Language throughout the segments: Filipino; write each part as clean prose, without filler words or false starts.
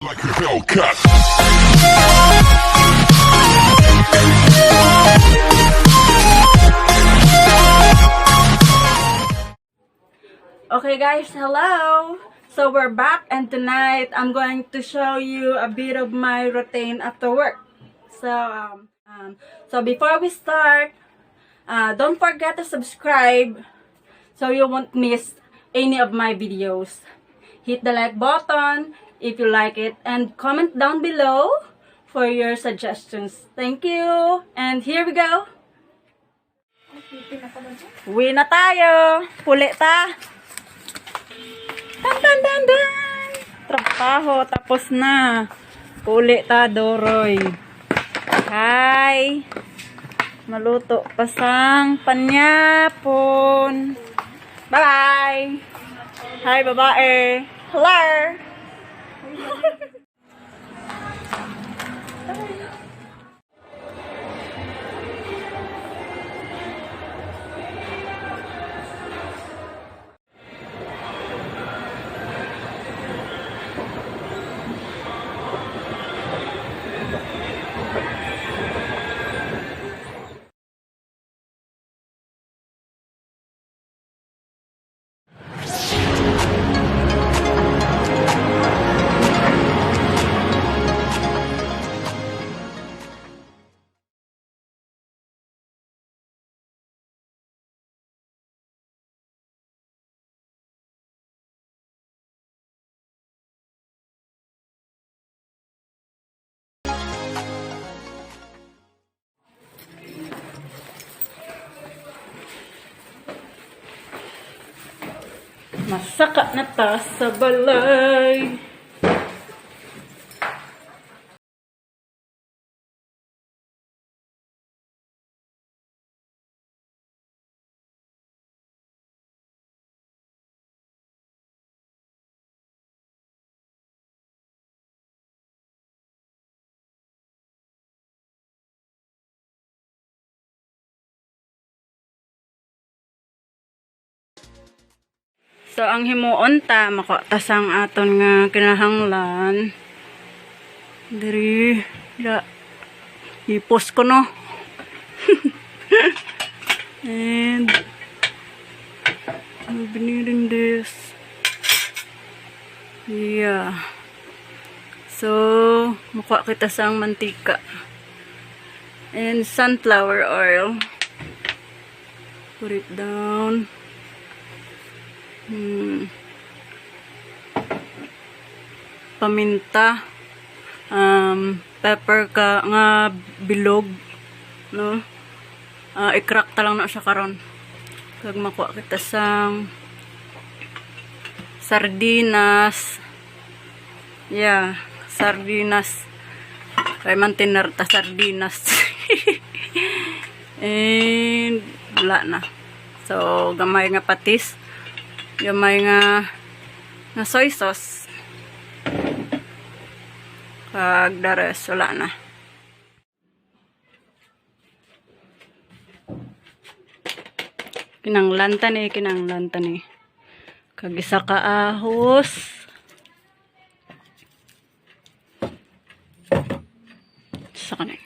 Like a Hellcat. Okay guys, hello! So we're back and tonight I'm going to show you a bit of my routine after work. So before we start, don't forget to subscribe so you won't miss any of my videos. Hit the like button if you like it and comment down below for your suggestions. Thank you! And here we go! Uwi na tayo! Puli ta! Dan, dan, dan, dan. Trabaho, tapos na. Uli ta, Doroy. Hi. Maluto pasang panyapon. Bye-bye. Hi, babae. Hello. Masaka na ta sa balay. So, ang himuon ta, makotas ang aton nga kinahanglan. Diri, ipos ko no. And, binirin this. Yeah. So, mukha kita sang mantika. And sunflower oil. Put it down. Paminta, pepper ka nga bilog, no? I-crack ta lang na siya karon. Kag makuha kita sang sardinas. Yeah, sardinas. Kay man tiner ta sardinas. And wala na. So gamay nga patis. Gamay nga soy sauce. Kag dares, wala na. Kinanglantan eh. Kag isa ka ahos. Isa ka na.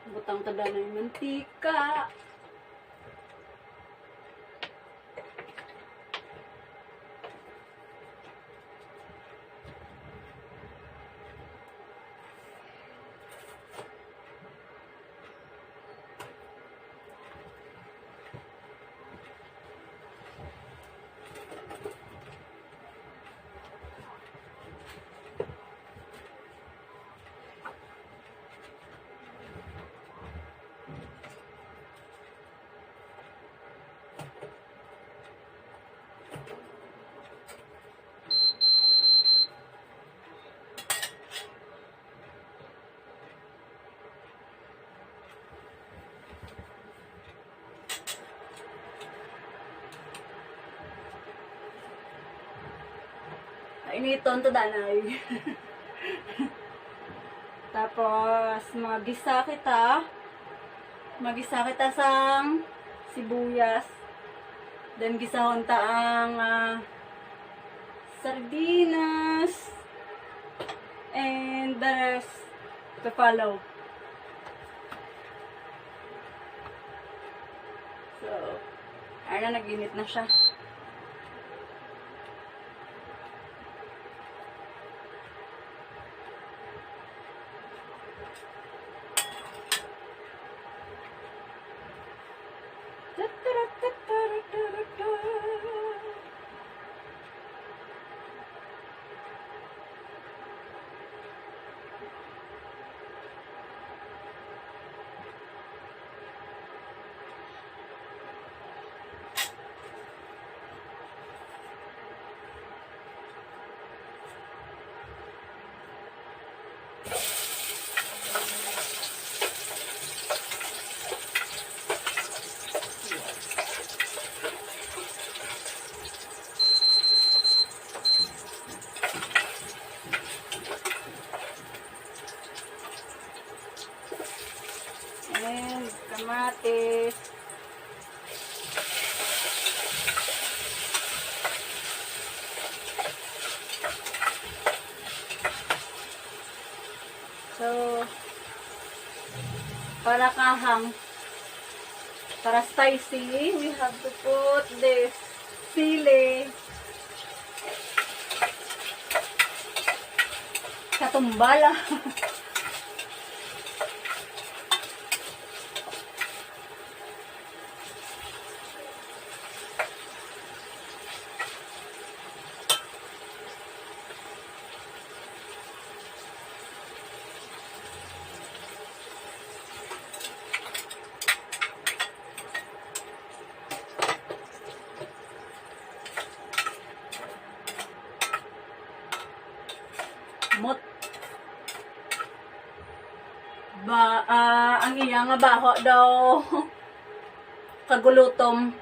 Butang tada na yung mantika. Painiton to danay. Tapos, magisa kita sang sibuyas. Then, gisahon ta ang sardinas. And the rest to follow. So, ayun na, nag-init na siya. And kamatis. So, para kahang, para spicy, we have to put this sili, katumbala. Mot. Ang iya nga baho daw kagulutom.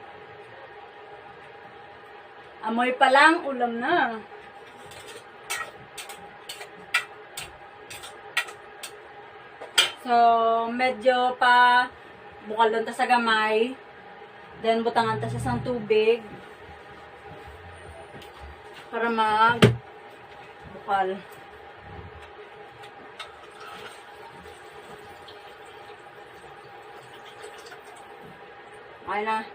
Amoy pa lang, ulam na. So, medyo pa bukal doon ta sa gamay. Then, butangan ta sa isang tubig para mag bukal. Okay na.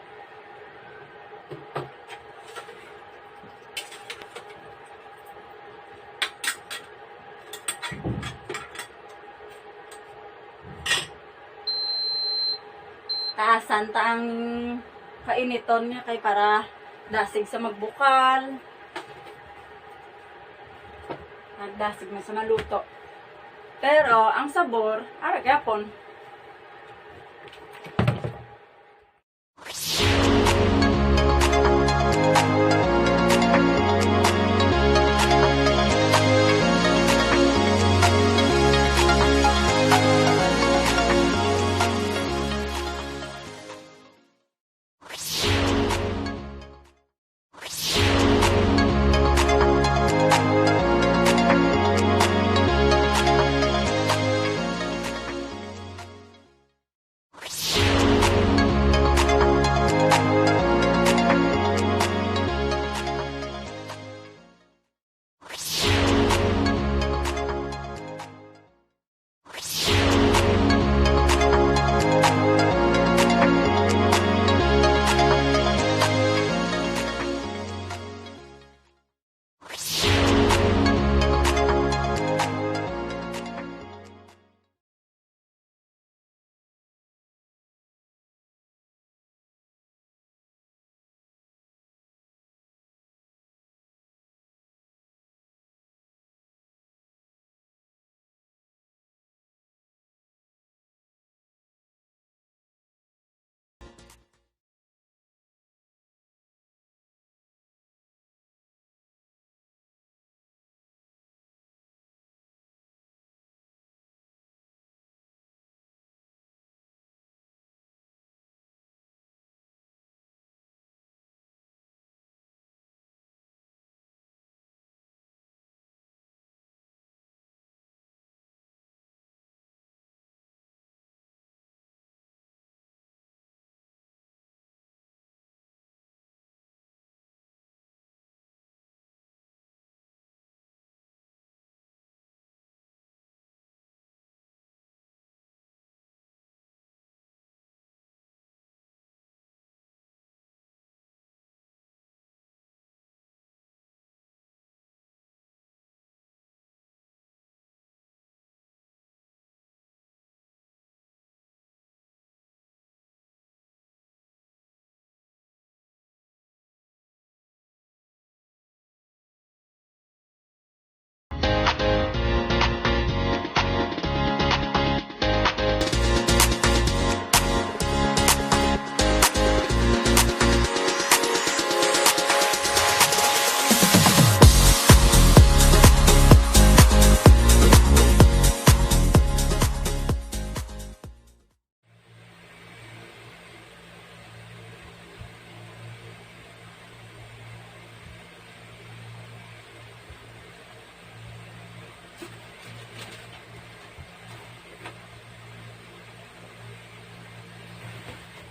Taasan ta ang kainiton niya kay para dasig sa magbukal. Nagdasig na sa maluto. Pero ang sabor, gyapon.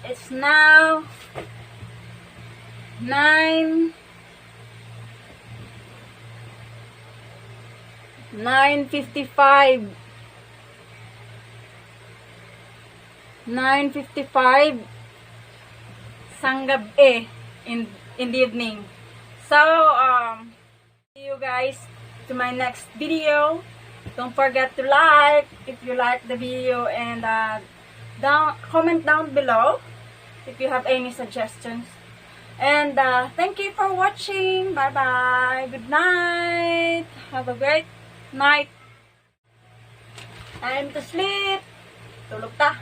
It's now 9:55. 9:55 gabi in the evening. So see you guys to my next video. Don't forget to like if you like the video, and comment down below if you have any suggestions. And thank you for watching. Bye bye. Good night. Have a great night. Time to sleep. Tulog ta.